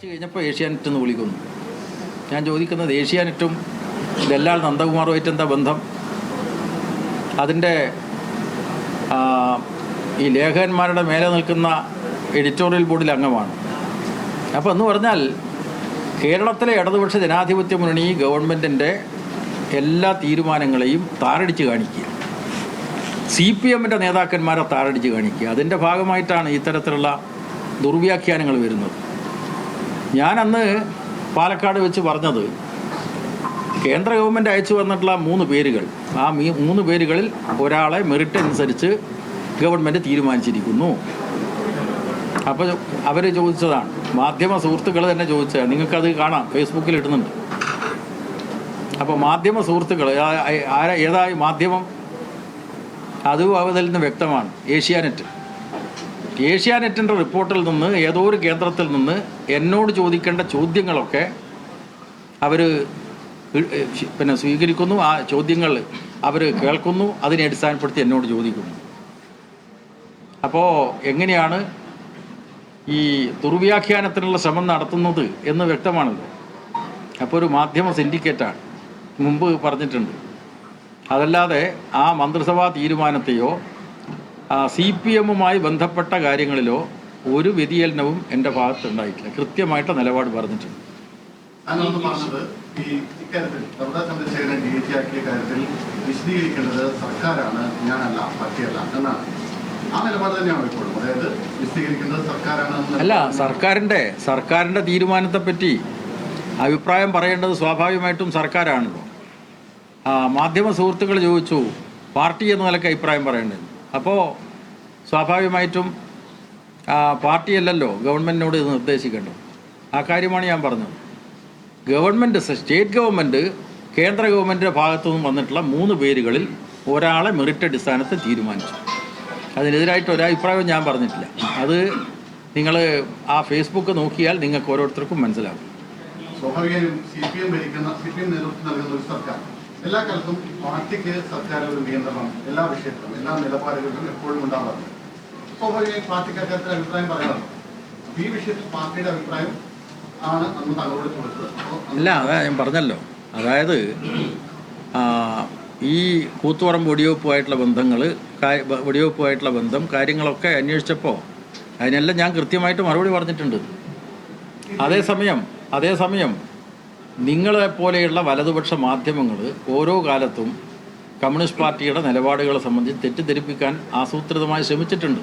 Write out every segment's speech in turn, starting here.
കുറച്ച് കഴിഞ്ഞപ്പോൾ ഏഷ്യാനെറ്റ് എന്ന് വിളിക്കുന്നു. ഞാൻ ചോദിക്കുന്നത് ഏഷ്യാനെറ്റും ദല്ലാൽ നന്ദകുമാറുമായിട്ട് എന്താ ബന്ധം? അതിൻ്റെ ഈ ലേഖകന്മാരുടെ മേലെ നിൽക്കുന്ന എഡിറ്റോറിയൽ ബോർഡിൽ അംഗമാണ്. അപ്പോൾ എന്ന് പറഞ്ഞാൽ കേരളത്തിലെ ഇടതുപക്ഷ ജനാധിപത്യ മുന്നണി ഗവൺമെൻറ്റിൻ്റെ എല്ലാ തീരുമാനങ്ങളെയും താറടിച്ച് കാണിക്കുക, CPM-ൻ്റെ നേതാക്കന്മാരെ താറടിച്ച് കാണിക്കുക. അതിൻ്റെ ഭാഗമായിട്ടാണ് ഇത്തരത്തിലുള്ള ദുർവ്യാഖ്യാനങ്ങൾ വരുന്നത്. ഞാനന്ന് പാലക്കാട് വെച്ച് പറഞ്ഞത് കേന്ദ്ര ഗവൺമെൻറ് അയച്ചു വന്നിട്ടുള്ള 3 പേരുകൾ, ആ 3 പേരുകളിൽ ഒരാളെ മെറിറ്റ് അനുസരിച്ച് ഗവൺമെൻറ് തീരുമാനിച്ചിരിക്കുന്നു. അപ്പോൾ അവർ ചോദിച്ചതാണ്, മാധ്യമ സുഹൃത്തുക്കൾ തന്നെ ചോദിച്ചതാണ്, നിങ്ങൾക്കത് കാണാം, ഫേസ്ബുക്കിൽ ഇടുന്നുണ്ട്. അപ്പോൾ മാധ്യമ സുഹൃത്തുക്കൾ ഏതായി മാധ്യമം അതും അതിൽ നിന്ന് വ്യക്തമാണ്. ഏഷ്യാനെറ്റിൻ്റെ റിപ്പോർട്ടിൽ നിന്ന് ഏതോ ഒരു കേന്ദ്രത്തിൽ നിന്ന് എന്നോട് ചോദിക്കേണ്ട ചോദ്യങ്ങളൊക്കെ അവർ സ്വീകരിക്കുന്നു. ആ ചോദ്യങ്ങൾ അവർ കേൾക്കുന്നു, അതിനെ അടിസ്ഥാനപ്പെടുത്തി എന്നോട് ചോദിക്കുന്നു. അപ്പോൾ എങ്ങനെയാണ് ഈ ദുർവ്യാഖ്യാനത്തിനുള്ള ശ്രമം നടത്തുന്നത് എന്ന് വ്യക്തമാണല്ലോ. അപ്പോൾ ഒരു മാധ്യമ സിൻഡിക്കേറ്റാണ്, മുമ്പ് പറഞ്ഞിട്ടുണ്ട്. അതല്ലാതെ ആ മന്ത്രിസഭാ തീരുമാനത്തെയോ CPM-മായി ബന്ധപ്പെട്ട കാര്യങ്ങളിലോ ഒരു വ്യതിചലനവും എൻ്റെ ഭാഗത്തുണ്ടായിട്ടില്ല. കൃത്യമായിട്ട് നിലപാട് പറഞ്ഞിട്ടുണ്ട്. വിശദീകരിക്കേണ്ടത് സർക്കാരാണ്, ഞാനല്ല, പാർട്ടിയല്ല എന്നാണ്. ആ നിലപാട് തന്നെയാണ് ഇപ്പോഴും. അതായത് വിശദീകരിക്കേണ്ടത് സർക്കാരാണ്. അല്ല, സർക്കാരിൻ്റെ തീരുമാനത്തെപ്പറ്റി അഭിപ്രായം പറയേണ്ടത് സ്വാഭാവികമായിട്ടും സർക്കാരാണല്ലോ. മാധ്യമ സുഹൃത്തുക്കൾ ചോദിച്ചു പാർട്ടി എന്ന നിലയ്ക്ക് അഭിപ്രായം പറയേണ്ടത്. അപ്പോൾ സ്വാഭാവികമായിട്ടും പാർട്ടിയല്ലല്ലോ ഗവൺമെൻറ്റിനോട് ഇത് നിർദ്ദേശിക്കേണ്ടത്. ആ കാര്യമാണ് ഞാൻ പറഞ്ഞത്. ഗവൺമെൻറ്, സ്റ്റേറ്റ് ഗവൺമെൻറ് കേന്ദ്ര ഗവൺമെൻറ്റിൻ്റെ ഭാഗത്തു നിന്നും വന്നിട്ടുള്ള 3 പേരുകളിൽ ഒരാളെ മെറിറ്റ് അടിസ്ഥാനത്തിൽ തീരുമാനിച്ചു. അതിനെതിരായിട്ട് ഒരഭിപ്രായവും ഞാൻ പറഞ്ഞിട്ടില്ല. അത് നിങ്ങൾ ആ ഫേസ്ബുക്ക് നോക്കിയാൽ നിങ്ങൾക്ക് ഓരോരുത്തർക്കും മനസ്സിലാകും. സ്വാഭാവികമായും CPM നേതൃത്വം നൽകുന്ന ഒരു സർക്കാർ എല്ലാ കാലത്തും പാർട്ടിക്ക് സർക്കാർ ഒരു നിയന്ത്രണം എല്ലാ വിഷയത്തിലും എല്ലാ നിലപാടുകളിലും എപ്പോഴും ഉണ്ടാവാറുണ്ട്. സ്വാഭാവികമായും പാർട്ടിക്ക് അക്കാര്യത്തിൽ അഭിപ്രായം പറയാറുണ്ട്. ഈ വിഷയത്തിൽ പാർട്ടിയുടെ അഭിപ്രായം ആണ് അന്ന് താങ്കളോട് ചോദിച്ചത്. അല്ല, അതാ ഞാൻ പറഞ്ഞല്ലോ. അതായത് ഈ കൂത്തുപറമ്പ് വെടിവെപ്പുമായിട്ടുള്ള ബന്ധം കാര്യങ്ങളൊക്കെ അന്വേഷിച്ചപ്പോൾ അതിനെല്ലാം ഞാൻ കൃത്യമായിട്ട് മറുപടി പറഞ്ഞിട്ടുണ്ട്. അതേസമയം നിങ്ങളെപ്പോലെയുള്ള വലതുപക്ഷ മാധ്യമങ്ങൾ ഓരോ കാലത്തും കമ്മ്യൂണിസ്റ്റ് പാർട്ടിയുടെ നിലപാടുകളെ സംബന്ധിച്ച് തെറ്റിദ്ധരിപ്പിക്കാൻ ആസൂത്രിതമായി ശ്രമിച്ചിട്ടുണ്ട്.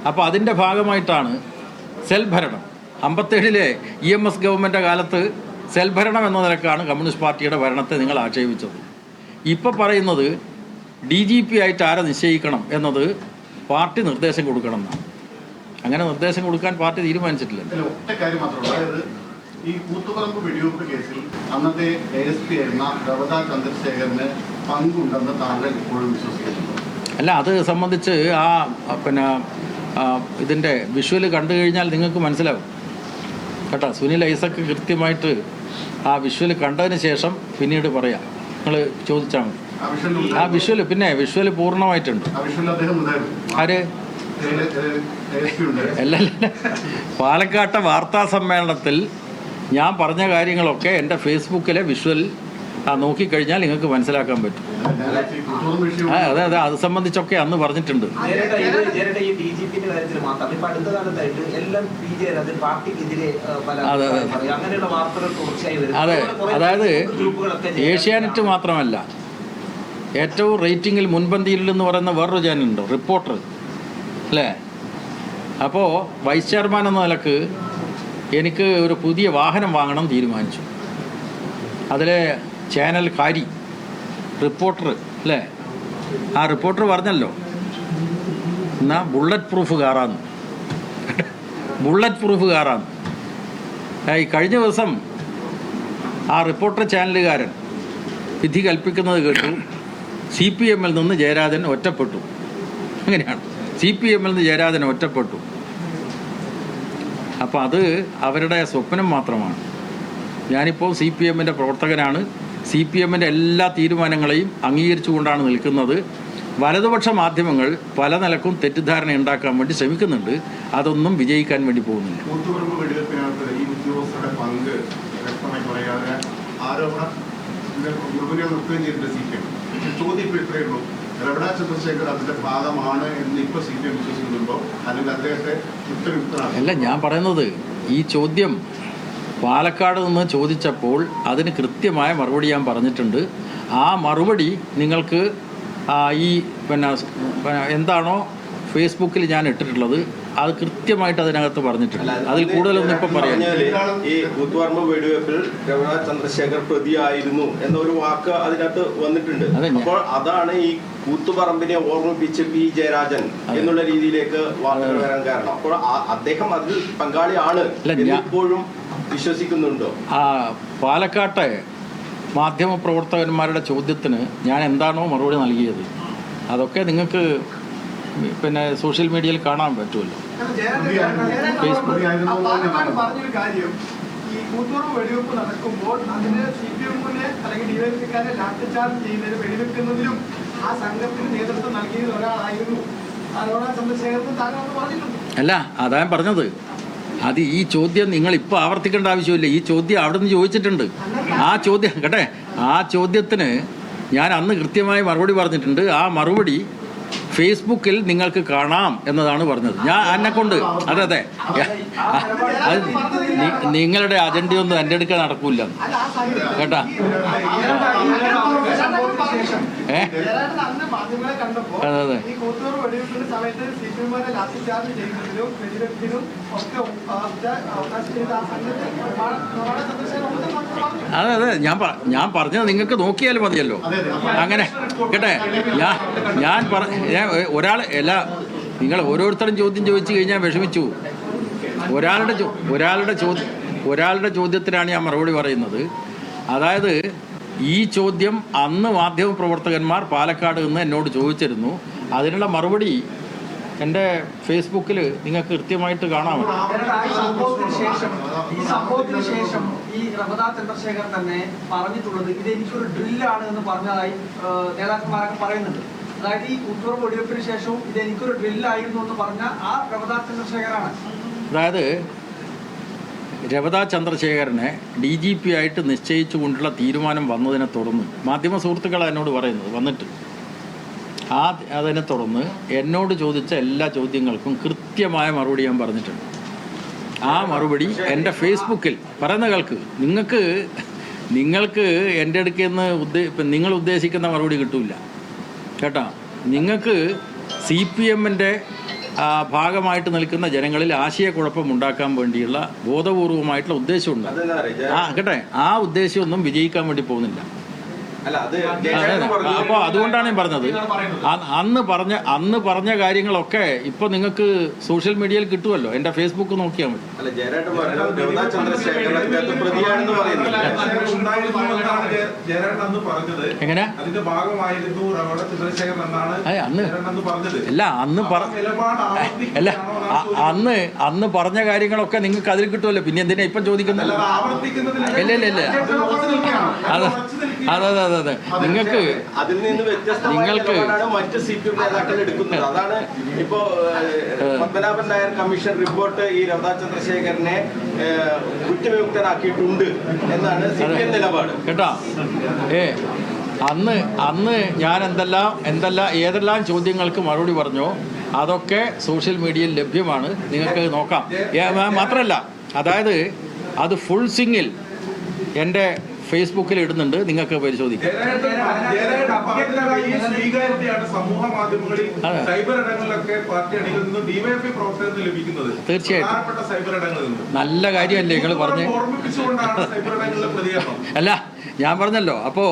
അപ്പോൾ അതിൻ്റെ ഭാഗമായിട്ടാണ് സെൽഭരണം. 57-ലെ EMS ഗവൺമെൻറ് കാലത്ത് സെൽഭരണം എന്ന നിലക്കാണ് കമ്മ്യൂണിസ്റ്റ് പാർട്ടിയുടെ ഭരണത്തെ നിങ്ങൾ ആക്ഷേപിച്ചത്. ഇപ്പോൾ പറയുന്നത് DGP ആയിട്ട് ആരെ നിശ്ചയിക്കണം എന്നത് പാർട്ടി നിർദ്ദേശം കൊടുക്കണം എന്നാണ്. അങ്ങനെ നിർദ്ദേശം കൊടുക്കാൻ പാർട്ടി തീരുമാനിച്ചിട്ടില്ല. ഒറ്റ കാര്യം മാത്രമേ, അതായത് ഈ കൂത്തുപറമ്പ് വെടിവെപ്പ് കേസിൽ അന്നത്തെ ASP ആയിരുന്ന പ്രവത ചന്ദ്രശേഖരന് പങ്കുണ്ടെന്ന് താങ്കൾ ഇപ്പോഴും വിശ്വസിക്കുന്നുണ്ടോ? അല്ല, അത് സംബന്ധിച്ച് ഇതിൻ്റെ വിഷ്വൽ കണ്ടു കഴിഞ്ഞാൽ നിങ്ങൾക്ക് മനസ്സിലാവും കേട്ടോ. സുനിൽ ഐസക്ക് കൃത്യമായിട്ട് ആ വിഷ്വൽ കണ്ടതിന് ശേഷം പിന്നീട് പറയാം. നിങ്ങൾ ചോദിച്ചാൽ മതി. ആ വിഷ്വൽ പൂർണ്ണമായിട്ടുണ്ട്. ആര്? അല്ല, പാലക്കാട്ടെ വാർത്താ സമ്മേളനത്തിൽ ഞാൻ പറഞ്ഞ കാര്യങ്ങളൊക്കെ എൻ്റെ ഫേസ്ബുക്കിലെ വിഷ്വൽ നോക്കിക്കഴിഞ്ഞാൽ നിങ്ങൾക്ക് മനസ്സിലാക്കാൻ പറ്റും. അതെ, അത് സംബന്ധിച്ചൊക്കെ അന്ന് പറഞ്ഞിട്ടുണ്ട്. അതെ, അതായത് ഏഷ്യാനെറ്റ് മാത്രമല്ല, ഏറ്റവും റേറ്റിംഗിൽ മുൻപന്തിയിൽ എന്ന് പറയുന്ന വേറൊരു ചാനലുണ്ടോ, റിപ്പോർട്ടർ അല്ലേ? അപ്പോൾ വൈസ് ചെയർമാൻ എന്ന നിലക്ക് എനിക്ക് ഒരു പുതിയ വാഹനം വാങ്ങണം തീരുമാനിച്ചു. അതിലെ ചാനൽ കാരി റിപ്പോർട്ടർ അല്ലേ, ആ റിപ്പോർട്ടർ പറഞ്ഞല്ലോ എന്നാ ബുള്ളറ്റ് പ്രൂഫ് കാറാന്ന്. ഈ കഴിഞ്ഞ ദിവസം ആ റിപ്പോർട്ടർ ചാനലുകാരൻ വിധി കൽപ്പിക്കുന്നത് കേട്ടു, CPM-ൽ നിന്ന് ജയരാജൻ ഒറ്റപ്പെട്ടു. അങ്ങനെയാണ്, CPM-ൽ നിന്ന് ജയരാജൻ ഒറ്റപ്പെട്ടു. അപ്പോൾ അത് അവരുടെ സ്വപ്നം മാത്രമാണ്. ഞാനിപ്പോൾ CPM-ൻ്റെ പ്രവർത്തകനാണ്. CPM-ൻ്റെ എല്ലാ തീരുമാനങ്ങളെയും അംഗീകരിച്ചുകൊണ്ടാണ് നിൽക്കുന്നത്. വലതുപക്ഷ മാധ്യമങ്ങൾ പല നിലക്കും തെറ്റിദ്ധാരണ ഉണ്ടാക്കാൻ വേണ്ടി ശ്രമിക്കുന്നുണ്ട്. അതൊന്നും വിജയിക്കാൻ വേണ്ടി പോകുന്നില്ല. പങ്ക് വ്യക്തമായി പറയാതെ ആരോപണം മുഴുവനെ നിർത്തുകയും ചെയ്തിട്ട് CPM. ചോദ്യം ഇപ്പോൾ ഇത്രയേ ഉള്ളൂ, രമണ ചന്ദ്രശേഖർ അതിന്റെ ഭാഗമാണ് എന്ന് ഇപ്പോൾ CPM വിശ്വസിക്കുന്നുണ്ടോ, അല്ലെങ്കിൽ അദ്ദേഹത്തെ കുറ്റവിമുക്തനാണ്? അല്ല, ഞാൻ പറയുന്നത് ഈ ചോദ്യം പാലക്കാട് നിന്ന് ചോദിച്ചപ്പോൾ അതിന് കൃത്യമായ മറുപടി ഞാൻ പറഞ്ഞിട്ടുണ്ട്. ആ മറുപടി നിങ്ങൾക്ക് ഈ പിന്നെ എന്താണോ ഫേസ്ബുക്കിൽ ഞാൻ ഇട്ടിട്ടുള്ളത് അത് കൃത്യമായിട്ട് അതിനകത്ത് പറഞ്ഞിട്ടുണ്ട്. അതിൽ കൂടുതലൊന്നും ഇപ്പം പറയാം. ഈ കൂത്തുപറമ്പ് വെടിവെപ്പിൽ രമണ ചന്ദ്രശേഖർ പ്രതിയായിരുന്നു എന്നൊരു വാക്ക് അതിനകത്ത് വന്നിട്ടുണ്ട്. അപ്പോൾ അതാണ് ഈ കൂത്തുപറമ്പിനെ ഓർമ്മിപ്പിച്ച് P. ജയരാജൻ എന്നുള്ള രീതിയിലേക്ക് വാർത്തകൾ വരാൻ കാരണം. അപ്പോൾ അദ്ദേഹം അതിൽ പങ്കാളിയാണ് ഇപ്പോഴും വിശ്വസിക്കുന്നുണ്ടോ? പാലക്കാട്ടെ മാധ്യമപ്രവർത്തകന്മാരുടെ ചോദ്യത്തിന് ഞാൻ എന്താണോ മറുപടി നൽകിയത് അതൊക്കെ നിങ്ങൾക്ക് പിന്നെ സോഷ്യൽ മീഡിയയിൽ കാണാൻ പറ്റുമല്ലോ. പറഞ്ഞൊരു കാര്യം, ഈ കൂത്തുപറമ്പ് വെടിവെപ്പ് നടക്കുമ്പോൾ അതിന് CPM-നെ അല്ലെങ്കിൽ DYFI-ക്കാരെ ലാത്തിചാർജ് ചെയ്യുന്നതിന് വെടിവെക്കുന്നതിലും ആ സംഘത്തിന് നേതൃത്വം നൽകിയത് ഒരാളായിരുന്നു രമണ ചന്ദ്രശേഖരൻ താങ്കളെന്ന് പറഞ്ഞിട്ടുണ്ട്. അല്ല, അതാ ഞാൻ പറഞ്ഞത്. അത് ഈ ചോദ്യം നിങ്ങൾ ഇപ്പോൾ ആവർത്തിക്കേണ്ട ആവശ്യമില്ല. ഈ ചോദ്യം അവിടെ നിന്ന് ചോദിച്ചിട്ടുണ്ട്. ആ ചോദ്യം കേട്ടെ, ആ ചോദ്യത്തിന് ഞാൻ അന്ന് കൃത്യമായി മറുപടി പറഞ്ഞിട്ടുണ്ട്. ആ മറുപടി ഫേസ്ബുക്കിൽ നിങ്ങൾക്ക് കാണാം എന്നതാണ് പറഞ്ഞത്. ഞാൻ എന്നെക്കൊണ്ട് അതെ അത് നിങ്ങളുടെ അജണ്ടയൊന്നും എൻ്റെ അടുക്ക നടക്കൂല കേട്ടാ. അതെ അതെ അതെ അതെ ഞാൻ പറഞ്ഞത് നിങ്ങൾക്ക് നോക്കിയാലും മതിയല്ലോ. അങ്ങനെ കേട്ടെ, ഒരാൾ എല്ലാ നിങ്ങൾ ഓരോരുത്തരും ചോദ്യം ചോദിച്ചു കഴിഞ്ഞാൽ വിഷമിച്ചു. ഒരാളുടെ ചോദ്യത്തിനാണ് ഞാൻ മറുപടി പറയുന്നത്. അതായത് ഈ ചോദ്യം അന്ന് മാധ്യമപ്രവർത്തകന്മാർ പാലക്കാട് നിന്ന് എന്നോട് ചോദിച്ചിരുന്നു. അതിനുള്ള മറുപടി എൻ്റെ ഫേസ്ബുക്കിൽ നിങ്ങൾക്ക് കൃത്യമായിട്ട് കാണാമോ. ഈ സംഭവത്തിന് ശേഷം ഈ രമണ ചന്ദ്രശേഖർ തന്നെ പറഞ്ഞിട്ടുള്ളത് ഇത് എനിക്കൊരു ഡ്രില്ലാണ് എന്ന് പറഞ്ഞതായി നേതാക്കന്മാരൊക്കെ പറയുന്നുണ്ട്. അതായത് ഈ കൂത്തുപറമ്പ് വെടിവെപ്പിന് ശേഷവും ഇത് എനിക്കൊരു ഡ്രില്ലായിരുന്നു എന്ന് പറഞ്ഞ ആ രമണ ചന്ദ്രശേഖരാണ്. അതായത് രമണ ചന്ദ്രശേഖരനെ DGP ആയിട്ട് നിശ്ചയിച്ചുകൊണ്ടുള്ള തീരുമാനം വന്നതിനെ തുടർന്ന് മാധ്യമ സുഹൃത്തുക്കളാണ് എന്നോട് പറയുന്നത്. വന്നിട്ട് അതിനെ തുടർന്ന് എന്നോട് ചോദിച്ച എല്ലാ ചോദ്യങ്ങൾക്കും കൃത്യമായ മറുപടി ഞാൻ പറഞ്ഞിട്ടുണ്ട്. ആ മറുപടി എൻ്റെ ഫേസ്ബുക്കിൽ പറയുന്ന കേൾക്ക്. നിങ്ങൾക്ക് എൻ്റെ അടുക്കൽ നിന്ന് നിങ്ങൾ ഉദ്ദേശിക്കുന്ന മറുപടി കിട്ടൂല കേട്ടോ. നിങ്ങൾക്ക് CPM-ൻ്റെ ഭാഗമായിട്ട് നിൽക്കുന്ന ജനങ്ങളിൽ ആശയക്കുഴപ്പം ഉണ്ടാക്കാൻ വേണ്ടിയുള്ള ബോധപൂർവമായിട്ടുള്ള ഉദ്ദേശമുണ്ട്. കേട്ടെ, ആ ഉദ്ദേശമൊന്നും വിജയിക്കാൻ വേണ്ടി പോകുന്നില്ല. അപ്പോൾ അതുകൊണ്ടാണ് ഞാൻ പറഞ്ഞത്. അന്ന് പറഞ്ഞ കാര്യങ്ങളൊക്കെ ഇപ്പൊ നിങ്ങൾക്ക് സോഷ്യൽ മീഡിയയിൽ കിട്ടുമല്ലോ. എൻ്റെ ഫേസ്ബുക്ക് നോക്കിയാൽ മതി. എങ്ങനെ അന്ന് പറഞ്ഞ കാര്യങ്ങളൊക്കെ നിങ്ങൾക്ക് അതിൽ കിട്ടുമല്ലോ. പിന്നെ എന്തിനാ ഇപ്പം ചോദിക്കുന്നില്ല? ഇല്ല അതെ നിങ്ങൾക്ക് മറ്റ് CPM നേതാക്കൾ എടുക്കുന്നത്. അതാണ് ഇപ്പോ പത്മനാഭൻ നായർ കമ്മീഷൻ റിപ്പോർട്ട് ഈ രമണ ചന്ദ്രശേഖരനെ കുറ്റവിമുക്തനാക്കിയിട്ടുണ്ട് എന്നാണ് CPM നിലപാട് കേട്ടോ. അന്ന് ഞാൻ ഏതെല്ലാം ചോദ്യങ്ങൾക്ക് മറുപടി പറഞ്ഞോ അതൊക്കെ സോഷ്യൽ മീഡിയയിൽ ലഭ്യമാണ്. നിങ്ങൾക്ക് നോക്കാം. മാത്രമല്ല, അതായത് അത് ഫുൾ സ്വിങ്ങിൽ എൻ്റെ ഫേസ്ബുക്കിൽ ഇടുന്നുണ്ട്. നിങ്ങൾക്ക് പരിശോധിക്കാം. തീർച്ചയായിട്ടും നല്ല കാര്യമല്ലേ നിങ്ങൾ പറഞ്ഞ്. അല്ല, ഞാൻ പറഞ്ഞല്ലോ. അപ്പോൾ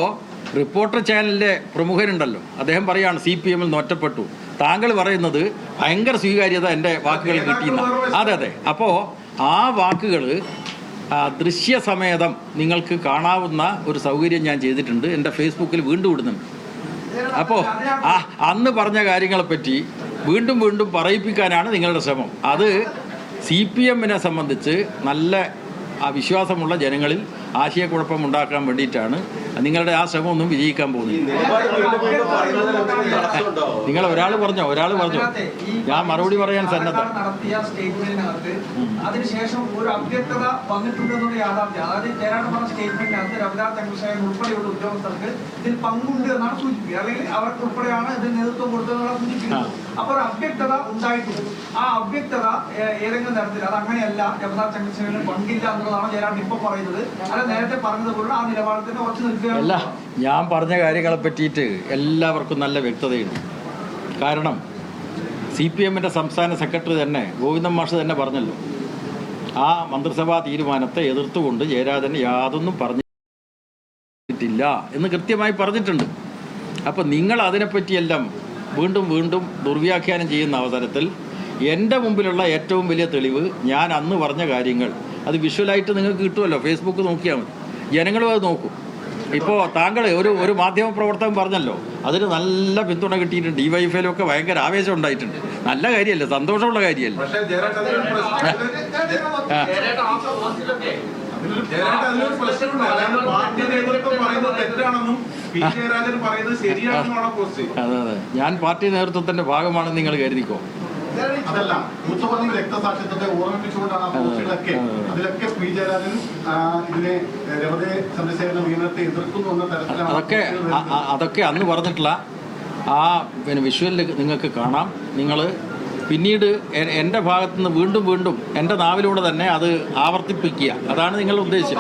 റിപ്പോർട്ടർ ചാനലിലെ പ്രമുഖരുണ്ടല്ലോ, അദ്ദേഹം പറയാണ് CPM-ൽ നിന്ന് ഒറ്റപ്പെട്ടു. താങ്കൾ പറയുന്നത് ഭയങ്കര സ്വീകാര്യത എൻ്റെ വാക്കുകൾ കിട്ടിയെന്ന. അതെ. അപ്പോൾ ആ വാക്കുകൾ ദൃശ്യസമേതം നിങ്ങൾക്ക് കാണാവുന്ന ഒരു സൗകര്യം ഞാൻ ചെയ്തിട്ടുണ്ട്. എൻ്റെ ഫേസ്ബുക്കിൽ വീണ്ടും ഇടുന്നുണ്ട്. അപ്പോൾ അന്ന് പറഞ്ഞ കാര്യങ്ങളെപ്പറ്റി വീണ്ടും പറയിപ്പിക്കാനാണ് നിങ്ങളുടെ ശ്രമം. അത് CPM-നെ സംബന്ധിച്ച് നല്ല വിശ്വാസമുള്ള ജനങ്ങളിൽ ആശയക്കുഴപ്പം ഉണ്ടാക്കാൻ വേണ്ടിയിട്ടാണ് നിങ്ങളുടെ ആ ശ്രമമൊന്നും വിജയിക്കാൻ ഈ പോകുന്നില്ല. നിലപാട് വീണ്ടും വീണ്ടും പറയുന്നതിനൊക്കെ തടസ്സമുണ്ടോ? നിങ്ങൾ ഒരാൾ പറഞ്ഞോ, ഞാൻ മറുപടി പറയാൻ സന്നദ്ധ. നടത്തിയ സ്റ്റേറ്റ്മെന്റിനകത്ത് അതിനുശേഷം ഒരു അവ്യക്തത വന്നിട്ടുണ്ടെന്നുള്ള യാഥാർത്ഥ്യം, അതായത് ജയരാജൻ പറഞ്ഞ സ്റ്റേറ്റ്മെന്റിനകത്ത് രഘുനാഥ് ചന്ദ്രശേഖരൻ ഉൾപ്പെടെയുള്ള ഉദ്യോഗസ്ഥർക്ക് ഇതിൽ പങ്കുണ്ട് എന്നാണ് സൂചിപ്പിക്കുക, അല്ലെങ്കിൽ അവർക്ക് ഉൾപ്പെടെയാണ് ഇതിൽ നേതൃത്വം കൊടുത്തതെന്നാണ് സൂചിപ്പിക്കുന്നത്. അപ്പോൾ ഒരു അവ്യക്തത ഉണ്ടായിട്ടുണ്ട്. ആ അവ്യക്തത ഏതെങ്കിലും തരത്തിൽ അത് അങ്ങനെയല്ല, രഘുനാഥ് ചന്ദ്രശേഖരന് പങ്കില്ല എന്നുള്ളതാണ് ജയരാജൻ ഇപ്പൊ പറയുന്നത്. അല്ല നേരത്തെ പറഞ്ഞതുപോലെ ആ നിലപാടിൽ തന്നെ ഉറച്ചു നിൽക്കുകയാണ്. അല്ല, ഞാൻ പറഞ്ഞ കാര്യങ്ങളെ പറ്റിയിട്ട് എല്ലാവർക്കും നല്ല വ്യക്തതയുണ്ട്. കാരണം CPM സംസ്ഥാന സെക്രട്ടറി തന്നെ ഗോവിന്ദൻ മാഷ് തന്നെ പറഞ്ഞല്ലോ, ആ മന്ത്രിസഭാ തീരുമാനത്തെ എതിർത്തുകൊണ്ട് ജയരാജൻ യാതൊന്നും പറഞ്ഞിട്ടില്ല എന്ന് കൃത്യമായി പറഞ്ഞിട്ടുണ്ട്. അപ്പം നിങ്ങൾ അതിനെപ്പറ്റിയെല്ലാം വീണ്ടും വീണ്ടും ദുർവ്യാഖ്യാനം ചെയ്യുന്ന അവസരത്തിൽ എൻ്റെ മുമ്പിലുള്ള ഏറ്റവും വലിയ തെളിവ് ഞാൻ അന്ന് പറഞ്ഞ കാര്യങ്ങൾ അത് വിഷ്വലായിട്ട് നിങ്ങൾക്ക് കിട്ടുമല്ലോ, ഫേസ്ബുക്ക് നോക്കിയാൽ മതി, ജനങ്ങളും അത് നോക്കും. ഇപ്പോൾ താങ്കൾ ഒരു മാധ്യമ പ്രവർത്തകൻ പറഞ്ഞല്ലോ, അതിന് നല്ല പിന്തുണ കിട്ടിയിട്ടുണ്ട്. DYFIയിലൊക്കെ ഭയങ്കര ആവേശം ഉണ്ടായിട്ടുണ്ട്. നല്ല കാര്യമല്ലേ, സന്തോഷമുള്ള കാര്യമല്ലേ? പക്ഷേ ജയരാജ് അതിലൊരു പ്രശ്നമുണ്ട്. അതായത് പാർട്ടി നേതൃത്വം പറയുന്നത് തെറ്റാണെന്നും പി ജയരാജൻ പറയുന്നത് ശരിയാണെന്നാണ് പോസ്റ്റ്. അതെ, ഞാൻ പാർട്ടി നേതൃത്വത്തിൻ്റെ ഭാഗമാണെന്ന് നിങ്ങൾ കരുതിക്കോ. അതല്ല, കൂത്തുപറമ്പ് രക്തസാക്ഷിത്വത്തെ ഓർമ്മിപ്പിച്ചുകൊണ്ടാണ് ആ പോസ്റ്റുകളൊക്കെ. അതിലൊക്കെ പി ജയരാജൻ ഇതിനെ രഘുനാഥ് ചന്ദ്രശേഖരൻ നിയമനത്തെ എതിർക്കുന്നു എന്ന തരത്തിലാണ് അതൊക്കെ അന്ന് പറഞ്ഞിട്ടുള്ള ആ വിഷ്വലിൽ നിങ്ങൾക്ക് കാണാം. നിങ്ങൾ പിന്നീട് എൻ്റെ ഭാഗത്തു നിന്ന് വീണ്ടും വീണ്ടും എൻ്റെ നാവിലൂടെ തന്നെ അത് ആവർത്തിപ്പിക്കുക, അതാണ് നിങ്ങളുടെ ഉദ്ദേശം.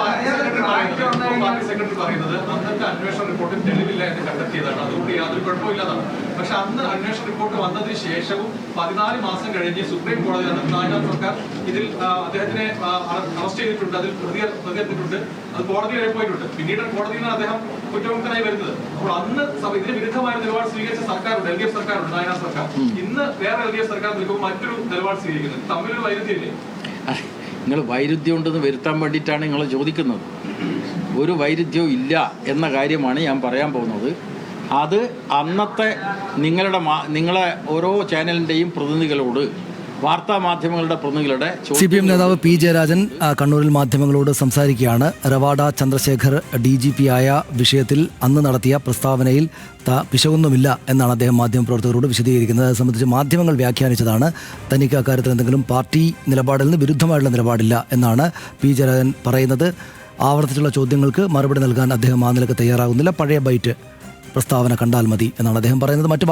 പാർട്ടി സെക്രട്ടറി പറയുന്നത് അന്നത്തെ അന്വേഷണ റിപ്പോർട്ടിൽ തെളിവില്ല എന്ന് കണ്ടെത്തിയതാണ്, അതുകൊണ്ട് യാതൊരു കുഴപ്പമില്ലാതാണ്. പക്ഷെ അന്ന് അന്വേഷണ റിപ്പോർട്ട് വന്നതിന് ശേഷവും 14 മാസം കഴിഞ്ഞ് സുപ്രീം കോടതി നായനാർ സർക്കാർ ഇതിൽ അദ്ദേഹത്തിനെ അറസ്റ്റ് ചെയ്തിട്ടുണ്ട്, അതിൽ പ്രതിയെടുത്തിട്ടുണ്ട്, അത് കോടതി വരെ പോയിട്ടുണ്ട്. പിന്നീട് കോടതിയിൽ നിന്ന് അദ്ദേഹം കുറ്റമുക്തനായി വരുന്നത്. അപ്പോൾ അന്ന് ഇതിന് വിരുദ്ധമായ നിലപാട് സ്വീകരിച്ച സർക്കാരുണ്ട്, LDF സർക്കാരുണ്ട്, നായനാർ സർക്കാർ. ഇന്ന് വേറെ LDF സർക്കാർ നിൽക്കുമ്പോൾ മറ്റൊരു നിലപാട് സ്വീകരിക്കുന്നത്. തമ്മിലൊരു വൈരുദ്ധ്യമില്ലേ? നിങ്ങൾ വൈരുദ്ധ്യം ഉണ്ടെന്ന് വരുത്താൻ വേണ്ടിയിട്ടാണ് നിങ്ങൾ ചോദിക്കുന്നത്. ഒരു വൈരുദ്ധ്യവും ഇല്ല എന്ന കാര്യമാണ് ഞാൻ പറയാൻ പോകുന്നത്. അത് അന്നത്തെ നിങ്ങളെ ഓരോ ചാനലിൻ്റെയും പ്രതിനിധികളോട്, വാർത്താ മാധ്യമങ്ങളുടെ പ്രതിനിധികളുടെ CPM നേതാവ് P ജയരാജൻ കണ്ണൂരിൽ മാധ്യമങ്ങളോട് സംസാരിക്കുകയാണ്. രവാഡ ചന്ദ്രശേഖർ DGP ആയ വിഷയത്തിൽ അന്ന് നടത്തിയ പ്രസ്താവനയിൽ പിശകൊന്നുമില്ല എന്നാണ് അദ്ദേഹം മാധ്യമപ്രവർത്തകരോട് വിശദീകരിക്കുന്നത്. അത് സംബന്ധിച്ച് മാധ്യമങ്ങൾ വ്യാഖ്യാനിച്ചതാണ്. തനിക്ക് അക്കാര്യത്തിൽ എന്തെങ്കിലും പാർട്ടി നിലപാടിൽ നിന്ന് വിരുദ്ധമായുള്ള നിലപാടില്ല എന്നാണ് P ജയരാജൻ പറയുന്നത്. ആവർത്തിച്ചുള്ള ചോദ്യങ്ങൾക്ക് മറുപടി നൽകാൻ അദ്ദേഹം ആ നിലക്ക് തയ്യാറാകുന്നില്ല. പഴയ ബൈറ്റ് പ്രസ്താവന കണ്ടാൽ മതി എന്നാണ് അദ്ദേഹം പറയുന്നത്.